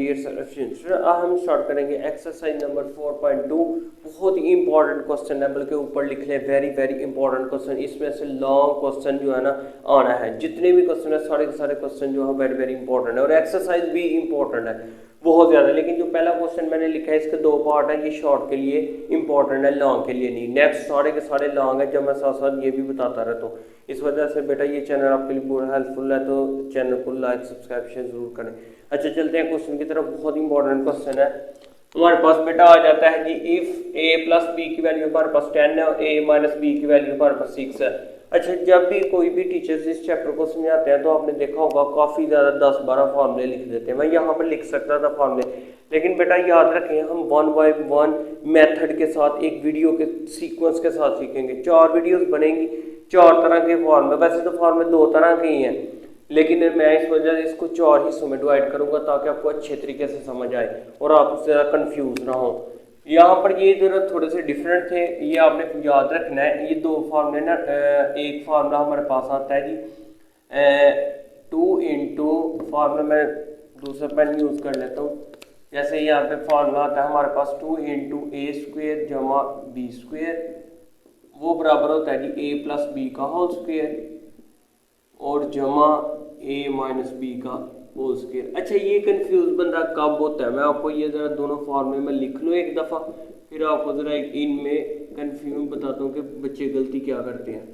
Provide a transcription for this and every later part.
Dear students, हम start करेंगे exercise number 4.2। बहुत ही इंपॉर्टेंट क्वेश्चन है, बल्कि ऊपर लिख लें वेरी वेरी इंपॉर्टेंट क्वेश्चन। इसमें से लॉन्ग क्वेश्चन जो है ना आना है। जितने भी क्वेश्चन है सारे के सारे क्वेश्चन जो है वेरी वेरी इंपॉर्टेंट है और एक्सरसाइज भी इंपॉर्टेंट है बहुत ज़्यादा। लेकिन जो पहला क्वेश्चन मैंने लिखा है इसके दो पार्ट है, ये शॉर्ट के लिए इंपॉर्टेंट है, लॉन्ग के लिए नहीं। नेक्स्ट सारे के सारे लॉन्ग है, जब मैं साथ साथ ये भी बताता रहता हूँ। इस वजह से बेटा ये चैनल आपके लिए बहुत हेल्पफुल है, तो चैनल को लाइक सब्सक्राइब शेयर जरूर करें। अच्छा चलते हैं क्वेश्चन की तरफ। बहुत इंपॉर्टेंट क्वेश्चन है हमारे पास बेटा। आ जाता है जी, इफ ए प्लस बी की वैल्यू हमारे पास 10 है और ए माइनस बी की वैल्यू हमारे पास 6 है। अच्छा, जब भी कोई भी टीचर्स इस चैप्टर को समझाते हैं तो आपने देखा होगा काफ़ी ज़्यादा 10-12 फार्मूले लिख देते हैं। मैं यहाँ पर लिख सकता था फार्मूले, लेकिन बेटा याद रखें हम 1 बाय 1 मेथड के साथ एक वीडियो के सीक्वेंस के साथ सीखेंगे। 4 वीडियोस बनेंगी, 4 तरह के फार्मूले। वैसे तो फार्मूले 2 तरह के ही हैं, लेकिन मैं इस वजह से इसको 4 हिस्सों में डिवाइड करूंगा ताकि आपको अच्छे तरीके से समझ आए और आप उससे ज़्यादा कन्फ्यूज ना हो। यहाँ पर ये जो थोड़े से डिफरेंट थे, ये आपने याद रखना है। ये 2 फार्मूले ना, एक फार्मूला हमारे पास आता है जी 2 इंटू फार्मूला, मैं दूसरा पेन यूज़ कर लेता हूँ। जैसे यहाँ पे फार्मूला आता है हमारे पास 2 इंटू ए स्क्वेयर जमा बी स्क्वेयर, वो बराबर होता है जी ए प्लस बी का होल स्क्वेयर और जमा ए माइनस बी का होल स्क्वायर। अच्छा, ये कंफ्यूज बंदा कब होता है? मैं आपको ये जरा दोनों फॉर्मूले में लिख लूँ एक दफ़ा, फिर आपको जरा इनमें कंफ्यूज बताता हूँ कि बच्चे गलती क्या करते हैं।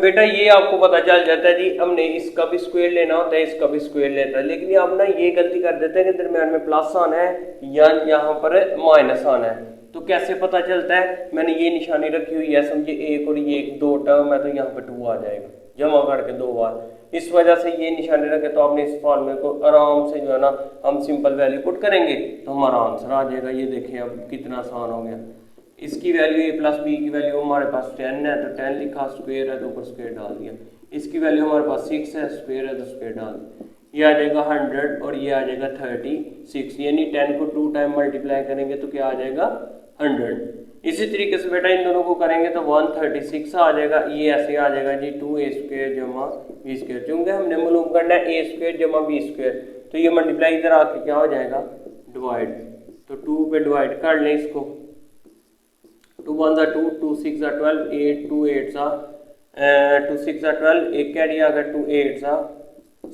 बेटा ये आपको पता चल जाता है जी, हमने इसका भी स्क्वायर लेना होता है, इसका भी स्क्वायर लेता है, लेकिन आप ना ये गलती कर देते हैं कि दरम्यान में प्लस आना है या यहाँ पर माइनस आना है। तो कैसे पता चलता है? मैंने ये निशानी रखी हुई है, समझे एक और ये 2 टर्म है, तो यहाँ पे 2 आ जाएगा जमा करके 2 बार। इस वजह से ये निशानी रखे तो आपने इस फॉर्मूले को आराम से जो है ना हम सिंपल वैल्यू पुट करेंगे तो हमारा आंसर आ जाएगा। ये देखें अब कितना आसान हो गया। इसकी वैल्यू ए प्लस बी की वैल्यू हमारे पास 10 है तो 10 लिखा, स्क्वायर है तो ऊपर स्क्वायर डाल दिया। इसकी वैल्यू हमारे पास 6 है, स्क्वायर है तो स्क्वायर डाल दिया। ये आ जाएगा 100 और ये आ जाएगा 36, यानी 10 को 2 टाइम मल्टीप्लाई करेंगे तो क्या आ जाएगा 100। इसी तरीके से बेटा इन दोनों को करेंगे तो 136 आ जाएगा। ये ऐसे आ जाएगा जी 2a स्क्वायर जमा बी स्क्वायर, क्योंकि हमने मालूम करना है a स्क्वायर जमा बी स्क्वायर, तो ये मल्टीप्लाई इधर आके क्या हो जाएगा डिवाइड। तो 2 पे डिवाइड कर लें इसको, 2 1 जा 2, 2 6 जा 12, 8 2 8 जा 2 6 जा 12, एक कैरी आ गया 2 8 जा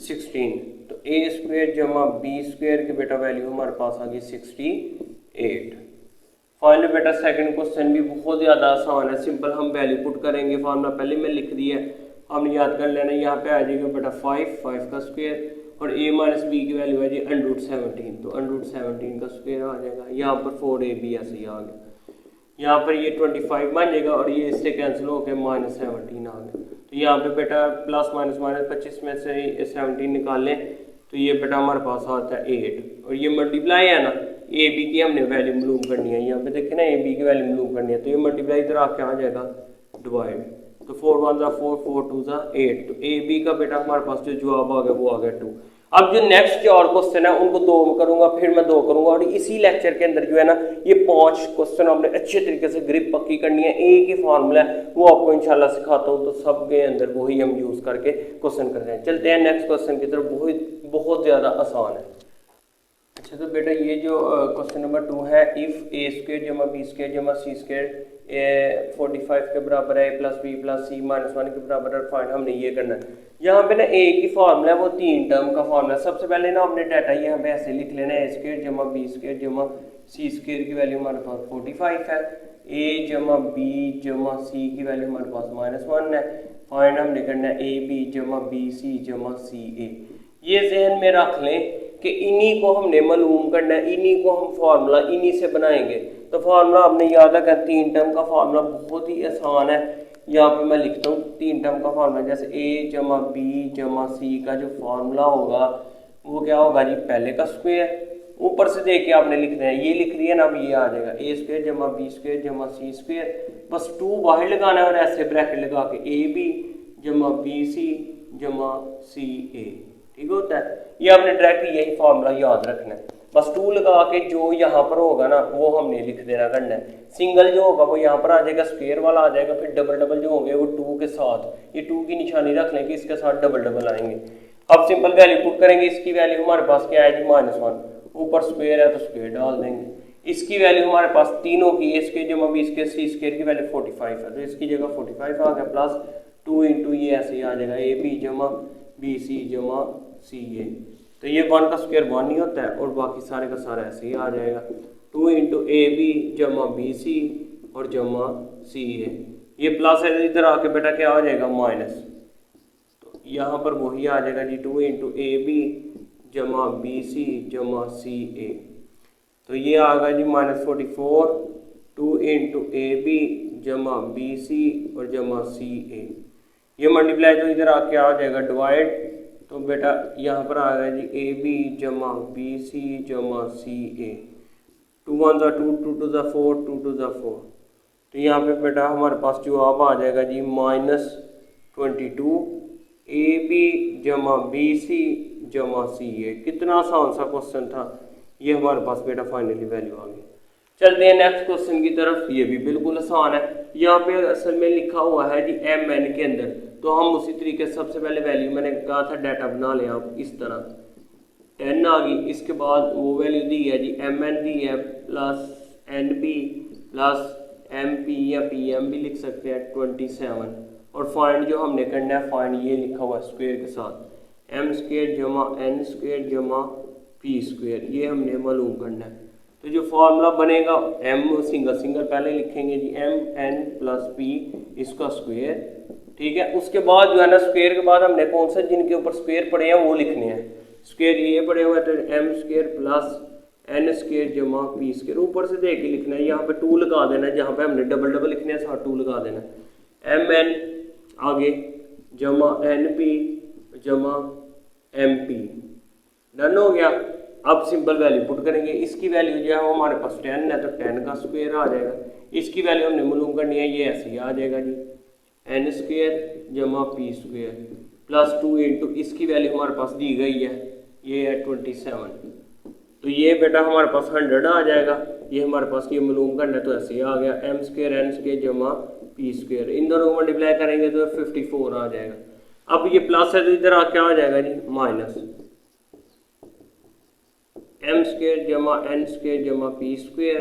16। तो a स्क्वायर जमा बी स्क्वायर की बेटा वैल्यू हमारे पास आ गई 68। फाइनली बेटा सेकंड क्वेश्चन भी बहुत ज़्यादा आसान है, सिंपल हम वैल्यू पुट करेंगे। फार्मूला पहले मैं लिख दिया है, हमने याद कर लेना। यहाँ पे आ जाएगा बेटा 5 का स्क्वायर और a माइनस बी की वैल्यू है जी √17, तो √17 का स्क्वायर आ जाएगा। यहाँ पर 4ab ऐसे ही आ गया। यहाँ पर ये 25 बन जाएगा और ये इससे कैंसिल होकर -17 आ गया। तो यहाँ पे बेटा प्लस माइनस माइनस 25 में से 17 निकाल लें तो ये बेटा हमारे पास आता है 8 और ये मल्टीप्लाई है ना, ए बी की हमने वैल्यू मालूम करनी है। यहाँ पे देखिए ना ए बी की वैल्यू मालूम करनी है, तो ये मल्टीप्लाई इधर आके आ जाएगा डिवाइड। तो 4 1 जा 4, 4 2 जा 8, तो ए बी का बेटा हमारे पास जो जवाब आ गया वो आ गया 2। अब जो नेक्स्ट 4 क्वेश्चन है उनको 2 करूंगा, फिर मैं 2 करूंगा और इसी लेक्चर के अंदर जो है ना ये 5 क्वेश्चन आपने अच्छे तरीके से ग्रिप पक्की करनी है। एक ही फॉर्मूला है वो आपको इंशाल्लाह सिखाता हूँ, तो सबके अंदर वही हम यूज करके क्वेश्चन कर रहे हैं। चलते हैं नेक्स्ट क्वेश्चन की तरफ, बहुत ज़्यादा आसान है। अच्छा, तो बेटा ये जो क्वेश्चन नंबर 2 है, इफ ए स्क्वायर जमा बी स्क्वायर जमा सी स्क्वायर 45 के बराबर है, प्लस बी प्लस सी -1 के बराबर है, फाइंड हमने ये करना है। यहाँ पे ना ए की फॉर्मूला है वो 3 टर्म का फॉर्मूला। सबसे पहले ना हमने डाटा यहाँ पे ऐसे लिख लेना है, ए स्क्वायर जमा बी स्क्वायर जमा सी स्क्वायर की वैल्यू हमारे पास 45 है, ए जमा बी जमा सी की वैल्यू हमारे पास -1 है। फाइंड हमने करना है ए बी जमा बी सी जमा सी ए। ये जहन में रख लें कि इन्हीं को हमने मालूम करना है, इन्हीं को हम फार्मूला इन्हीं से बनाएंगे। तो फार्मूला हमने याद रखा 3 टर्म का फार्मूला बहुत ही आसान है। यहाँ पे मैं लिखता हूँ 3 टर्म का फार्मूला, जैसे a जमा बी जमा सी का जो फार्मूला होगा वो क्या होगा जी, पहले का स्क्वायर ऊपर से देख के आपने लिखना है। ये लिख रही है ना, अब ये आ जाएगा a स्क्वायर जमा बी स्क्वायर जमा सी स्क्वायर, बस 2 बाहर लगाना है और ऐसे ब्रैकेट लगा के ए बी जमा बी सी जमा सी ए, ठीक होता है। ये आपने डायरेक्ट यही फॉर्मूला याद रखना है, बस 2 लगा के जो यहाँ पर होगा ना वो हमने लिख देना करना है। सिंगल जो होगा वो यहाँ पर आ जाएगा, स्क्वायर वाला आ जाएगा, फिर डबल डबल जो होंगे वो 2 के साथ, ये 2 की निशानी रख लें कि इसके साथ डबल डबल आएंगे। अब सिंपल वैल्यू पुट करेंगे, इसकी वैल्यू हमारे पास क्या है जी -1, ऊपर स्क्वायर है तो स्क्वायर डाल देंगे। इसकी वैल्यू हमारे पास तीनों की ए स्क्वायर जमा बी स्क्वायर सी स्क्वायर की वैल्यू 45 है, तो इसकी जगह 45 आ गया, प्लस 2 इंटू ये ऐसे ही आ जाएगा ए बी जमा बी सी जमा सी ए, तो ये 1 का स्क्वायर 1 ही होता है और बाकी सारे का सारा ऐसे ही आ जाएगा। 2 इंटू ए बी जमा बी सी और जमा सी ए, ये प्लस है, इधर आके बेटा क्या आ जाएगा माइनस, तो यहाँ पर वही आ जाएगा जी 2 इंटू ए बी जमा बी सी जमा सी ए, तो ये आ गया जी -44, 2 इंटू ए बी जमा बी सी और जमा सी ए, ये मल्टीप्लाई तो इधर आके आ जाएगा डिवाइड, तो बेटा यहाँ पर आ गया जी ए बी जमा बी सी जमा सी ए, 2 1 2 2 2 4 2 2 4, तो यहाँ पे बेटा हमारे पास जवाब आ जाएगा जी -22 ए बी जमा बी सी जमा सी ए। कितना आसान सा क्वेश्चन था, ये हमारे पास बेटा फाइनली वैल्यू आ गई। चलते हैं नेक्स्ट क्वेश्चन की तरफ, ये भी बिल्कुल आसान है। यहाँ पे असल में लिखा हुआ है जी एम एन के अंदर, तो हम उसी तरीके से सबसे पहले वैल्यू मैंने कहा था डाटा बना लें आप इस तरह, 10 आ गई, इसके बाद वो वैल्यू दी है जी एम एन दी है plus n b plus m p या पी एम भी लिख सकते हैं 27, और फाइंड जो हमने करना है फाइंड ये लिखा हुआ है स्क्वायर के साथ एम स्क्वायर जमा एन स्क्वायर जमा पी स्क्वायर, ये हमने मालूम करना है। तो जो फॉर्मूला बनेगा एम सिंगल सिंगल पहले लिखेंगे g m n plus p इसका स्क्वायर, ठीक है। उसके बाद जो है ना स्क्वायर के बाद हमने कौन सा जिनके ऊपर स्क्वायर पड़े हैं वो लिखने हैं, स्क्वायर ये पड़े हुए तो m square plus n square जमा पी स्क्वायर, ऊपर से देख के लिखना है, यहाँ पे 2 लगा देना है, जहाँ पे हमने डबल डबल लिखने हैं साथ 2 लगा देना है, एम एन आगे जमा एन पी जमा एम पी, डन हो गया। अब सिंपल वैल्यू पुट करेंगे, इसकी वैल्यू जो है वो हमारे पास 10 है तो 10 का स्क्वायर आ जाएगा, इसकी वैल्यू हमने मालूम करनी है, ये ऐसे ही आ जाएगा जी एन स्क्वायर जमा पी स्क्वायर प्लस 2 इंटू इसकी वैल्यू हमारे पास दी गई है, ये है 27, तो ये बेटा हमारे पास 100 आ जाएगा, ये हमारे पास ये मालूम करना है, तो ऐसे ही आ गया एम स्क्वायर एन स्क्वायर जमा पी स्क्वायर, इन दोनों को मल्टीप्लाई करेंगे तो 54 आ जाएगा। अब ये प्लस है तो इधर क्या आ जाएगा जी माइनस एम स्क्वायर जमा एन स्क्वायर जमा पी स्क्वायर,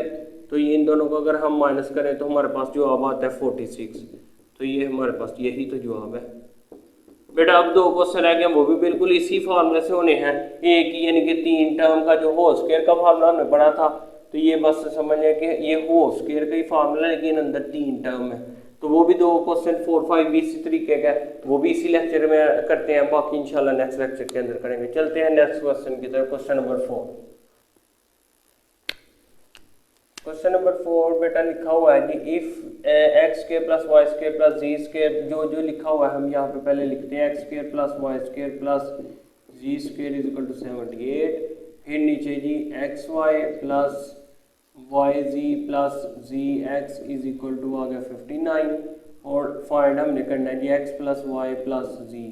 तो ये इन दोनों को अगर हम माइनस करें तो हमारे पास जवाब आता है 46, तो ये हमारे पास यही तो जवाब है बेटा। अब 2 क्वेश्चन रह गए, वो भी बिल्कुल इसी फार्मूले से होने हैं, एक यानी कि 3 टर्म का जो होल स्क्वायर का फार्मूला हमने पढ़ा था, तो ये बस समझिए कि ये होल स्क्वायर का ही फार्मूला लेकिन अंदर 3 टर्म है, तो वो भी 2 क्वेश्चन 4 5 भी इसी तरीके का है, वो भी इसी लेक्चर में करते हैं, बाकी इंशाल्लाह नेक्स्ट लेक्चर के अंदर करेंगे। चलते हैं नेक्स्ट क्वेश्चन की तरफ, क्वेश्चन नंबर 4। क्वेश्चन नंबर 4 बेटा लिखा हुआ है कि if x square plus Y square plus ji square, जो लिखा हुआ है हम यहाँ पे पहले लिखते हैं X square plus Y square plus ji square is equal to 78, फिर नीचे Z X Y plus Y Z plus Z X is equal to आ गया 59, और फाइंड हमने करना है Z X plus Y plus Z,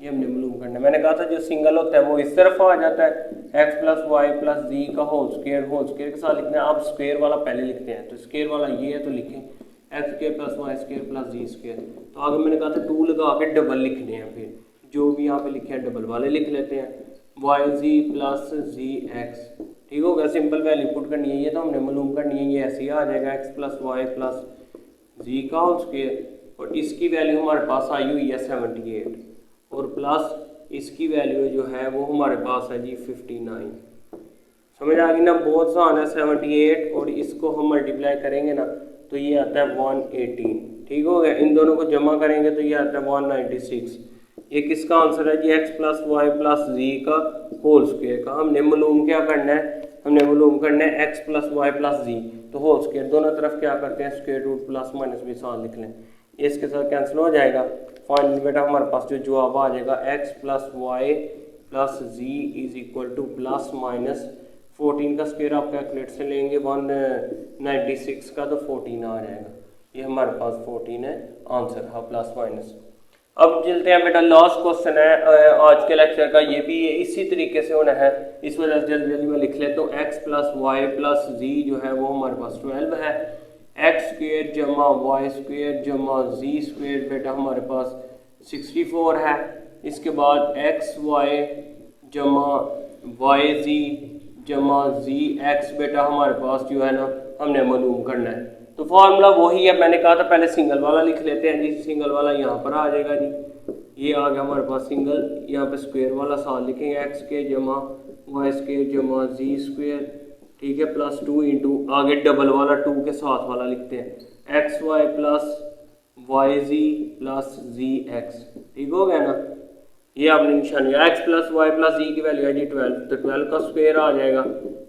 ये हमने मालूम करना है। मैंने कहा था जो सिंगल होता है वो इस तरफ आ जाता है, एक्स प्लस वाई प्लस जी का होल स्क्वायर के साथ लिखना है। आप स्क्वायर वाला पहले लिखते हैं, तो स्क्वायर वाला ये है तो लिखें X square plus Y square plus जी स्क्वायर, तो आगे मैंने कहा था 2 लगा के डबल लिखने हैं, फिर जो भी यहाँ पे लिखे हैं डबल वाले लिख लेते हैं, Y Z plus Z x, ठीक हो गया। सिंपल वैल्यू पुट करनी है, ये तो हमने मालूम करनी है, ये ऐसे ही आ जाएगा एक्स प्लस वाई प्लस जी का होल स्क्वायर, और इसकी वैल्यू हमारे पास आई हुई है 78, और प्लस इसकी वैल्यू जो है वो हमारे पास है जी 59। समझ आ गई ना, बहुत आसान है। 78 और इसको हम मल्टीप्लाई करेंगे ना तो ये आता है 118, ठीक हो गया। इन दोनों को जमा करेंगे तो ये आता है 196। ये किसका आंसर है Z, X plus Y plus जी का होल स्क्वायर का। हमने मालूम क्या करना है, हमने मालूम करना है एक्स प्लस वाई प्लस जी, तो होल स्क्वायर दोनों तरफ क्या करते हैं स्क्वायर रूट प्लस माइनस भी साथ लिख लें, ये इसके साथ कैंसिल हो जाएगा। फाइनली बेटा हमारे पास जो जवाब आ जाएगा x plus Y plus z is equal to plus minus 14 का स्क्वायर आप कैलकुलेट से लेंगे 196 का, तो 14 आ जाएगा। ये हमारे पास 14 है आंसर, हाँ प्लस माइनस। अब चलते हैं बेटा, लास्ट क्वेश्चन है आज के लेक्चर का, ये भी इसी तरीके से होना है, इस वजह से जल्दी जल्दी मैं लिख लेता हूँ। एक्स प्लस वाई प्लस जी जो है वो हमारे पास 12 है, एक्स स्क्वेयर जमा वाई स्क्वेयर जमा जी स्क्वेयर बेटा हमारे पास 64 है, इसके बाद एक्स वाई जमा वाई जी जमा जी एक्स बेटा हमारे पास जो है ना हमने मालूम करना है। तो फार्मूला वही है, मैंने कहा था पहले सिंगल वाला लिख लेते हैं जी। सिंगल वाला यहाँ पर आ जाएगा जी, ये आ गया हमारे पास सिंगल। यहाँ पे स्क्वायर वाला साथ लिखेंगे एक्स के जमा वाई स्क्वायर जमा जी स्क्वायर, ठीक है, प्लस 2 इंटू आगे डबल वाला 2 के साथ वाला लिखते हैं x Y plus Y Z plus Z x, ठीक हो गया ना। ये आपने निशानी x plus Y plus Z की वैल्यू है जी 12, तो 12 का स्क्वायर आ जाएगा।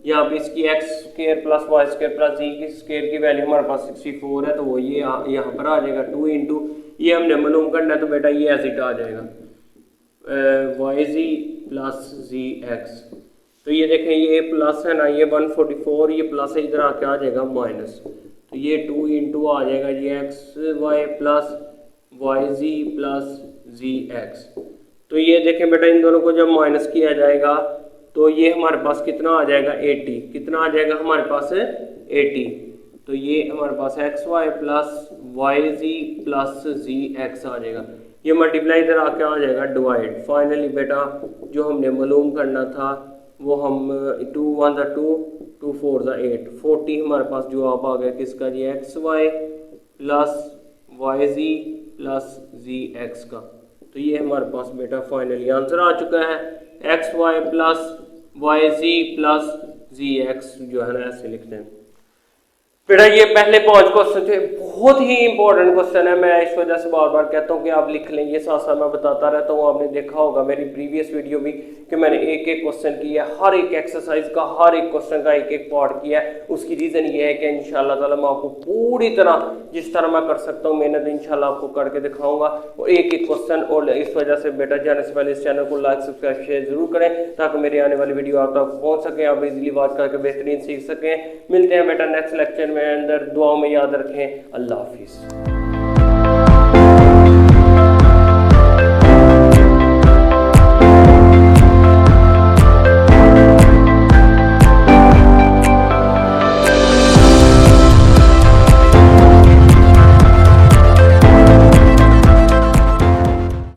यहाँ पे इसकी X square plus Y square plus Z की स्क्वायर की वैल्यू हमारे पास 64 है, तो वो ये यहाँ पर आ जाएगा 2 इंटू ये हमने मालूम करना है, तो बेटा ये ऐसे आ जाएगा Y Z plus Z x. तो ये देखें ये प्लस है ना, ये 144, ये प्लस है, इधर आके आ जाएगा माइनस, तो ये 2 इंटू आ जाएगा जी X Y plus Y Z plus Z x. तो ये देखें बेटा इन दोनों को जब माइनस किया जाएगा तो ये हमारे पास कितना आ जाएगा 80, कितना आ जाएगा हमारे पास 80। तो ये हमारे पास x Y plus Y Z plus Z x आ जाएगा। ये मल्टीप्लाई इधर आके आ जाएगा डिवाइड। फाइनली बेटा जो हमने मालूम करना था वो हम 2 1 2 2 4 8 40 हमारे पास जवाब आ गया किसका जी X Y plus Y Z plus Z x का। तो ये हमारे पास बेटा फाइनली आंसर आ चुका है x Y plus Y Z plus Z x जो है ना ऐसे लिखते हैं। बेटा ये पहले 5 क्वेश्चन थे, बहुत ही इंपॉर्टेंट क्वेश्चन है। मैं इस वजह से बार बार कहता हूँ कि आप लिख लें, ये साथ साथ मैं बताता रहता हूँ। आपने देखा होगा मेरी प्रीवियस वीडियो भी कि मैंने एक एक क्वेश्चन किया है, हर एक एक्सरसाइज का हर एक क्वेश्चन का एक एक पार्ट किया है। उसकी रीज़न ये है कि इंशाल्लाह ताला मैं आपको पूरी तरह जिस तरह मैं कर सकता हूँ मेहनत इंशाल्लाह आपको करके दिखाऊंगा, और एक एक क्वेश्चन। और इस वजह से बेटा जाने से पहले इस चैनल को लाइक सब्सक्राइब शेयर जरूर करें ताकि मेरी आने वाली वीडियो आप तक पहुँच सकें, आप इजीली वॉच करके बेहतरीन सीख सकें। मिलते हैं बेटा नेक्स्ट लेक्चर में, अंदर दुआओं में याद रखें। अल्लाह हाफिज़।